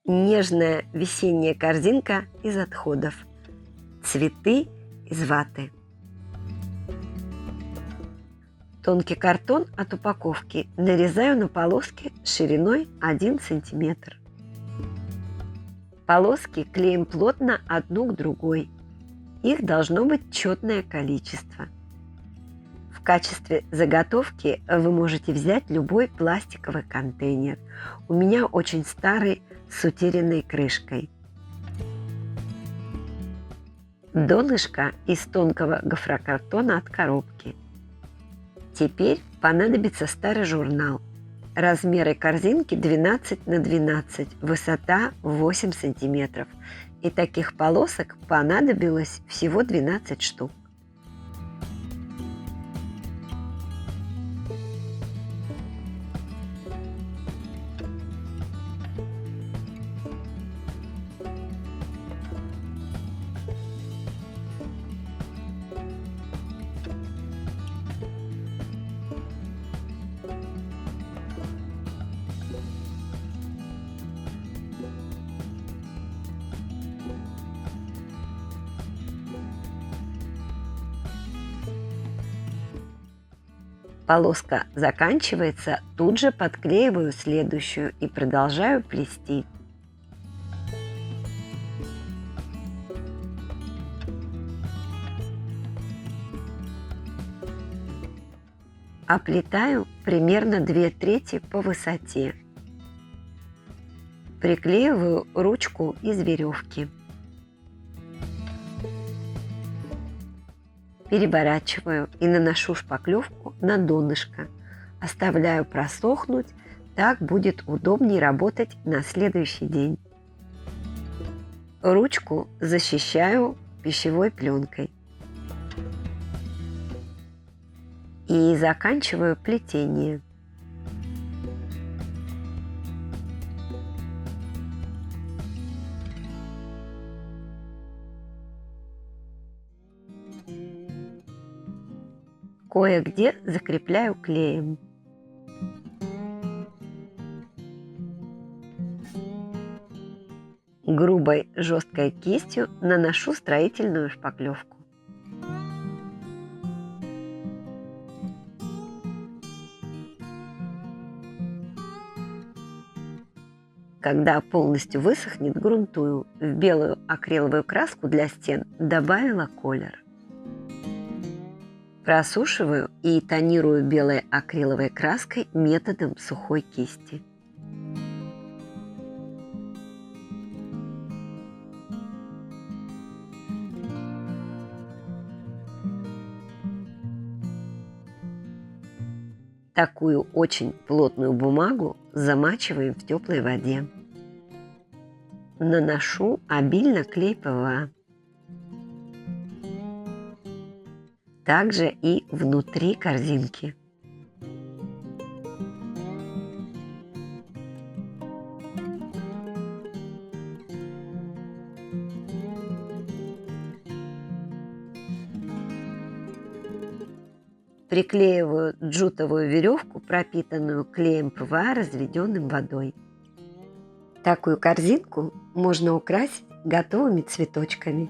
Нежная весенняя корзинка из отходов. Цветы из ваты. Тонкий картон от упаковки нарезаю на полоски шириной 1 см. Полоски клеим плотно одну к другой. Их должно быть четное количество. В качестве заготовки вы можете взять любой пластиковый контейнер. У меня очень старый с утерянной крышкой. Донышко из тонкого гофрокартона от коробки. Теперь понадобится старый журнал. Размеры корзинки 12 на 12, высота 8 см. И таких полосок понадобилось всего 12 штук. Полоска заканчивается, тут же подклеиваю следующую и продолжаю плести. Оплетаю примерно 2/3 по высоте. Приклеиваю ручку из веревки. Переворачиваю и наношу шпаклевку на донышко. Оставляю просохнуть, так будет удобнее работать на следующий день. Ручку защищаю пищевой пленкой. И заканчиваю плетение. Кое-где закрепляю клеем. Грубой жесткой кистью наношу строительную шпаклевку. Когда полностью высохнет, грунтую. В белую акриловую краску для стен добавила колер. Просушиваю и тонирую белой акриловой краской методом сухой кисти. Такую очень плотную бумагу замачиваем в теплой воде. Наношу обильно клей ПВА. Также и внутри корзинки. Приклеиваю джутовую веревку, пропитанную клеем ПВА, разведенным водой. Такую корзинку можно украсить готовыми цветочками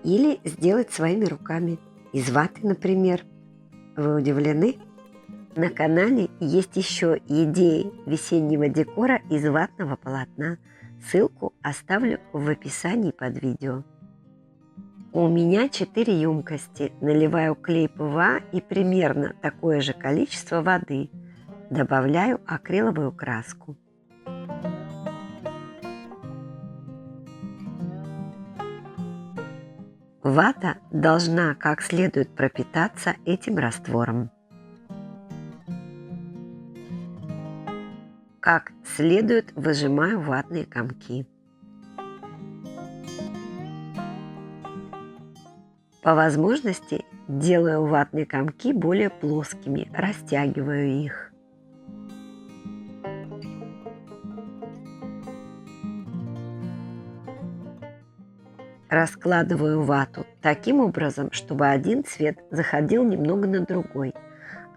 или сделать своими руками. Из ваты, например. Вы удивлены? На канале есть еще идеи весеннего декора из ватного полотна. Ссылку оставлю в описании под видео. У меня 4 емкости. Наливаю клей ПВА и примерно такое же количество воды. Добавляю акриловую краску. Вата должна как следует пропитаться этим раствором. Как следует выжимаю ватные комки. По возможности делаю ватные комки более плоскими, растягиваю их. Раскладываю вату таким образом, чтобы один цвет заходил немного на другой.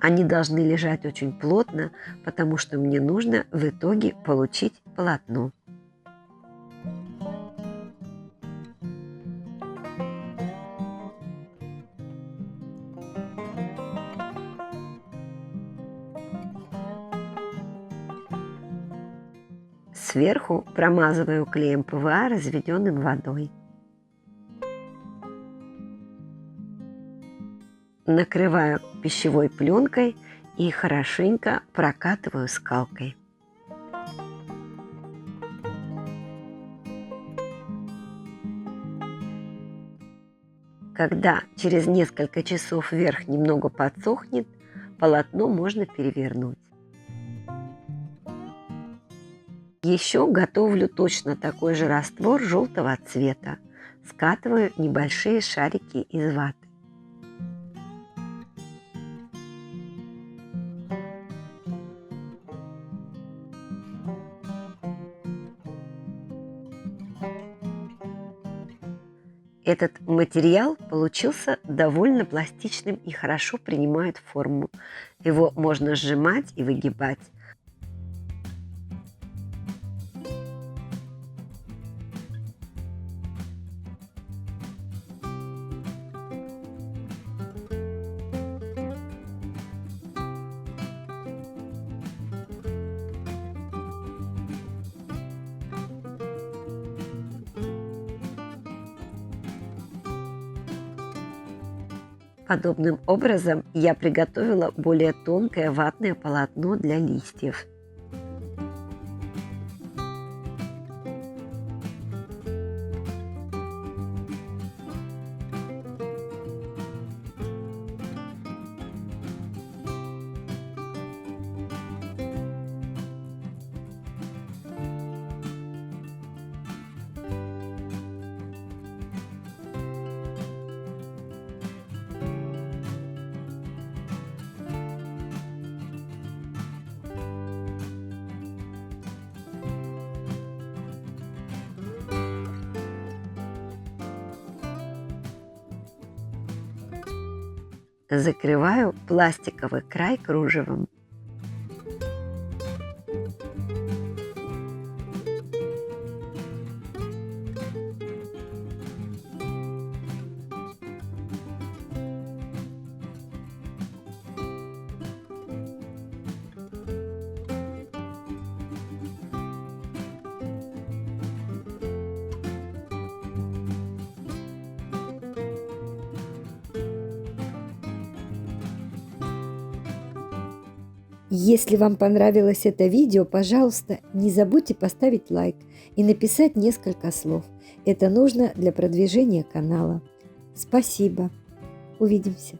Они должны лежать очень плотно, потому что мне нужно в итоге получить полотно. Сверху промазываю клеем ПВА, разведенным водой. Накрываю пищевой пленкой и хорошенько прокатываю скалкой. Когда через несколько часов верх немного подсохнет, полотно можно перевернуть. Еще готовлю точно такой же раствор желтого цвета. Скатываю небольшие шарики из ваты. Этот материал получился довольно пластичным и хорошо принимает форму. Его можно сжимать и выгибать. Подобным образом я приготовила более тонкое ватное полотно для листьев. Закрываю пластиковый край кружевом. Если вам понравилось это видео, пожалуйста, не забудьте поставить лайк и написать несколько слов. Это нужно для продвижения канала. Спасибо. Увидимся.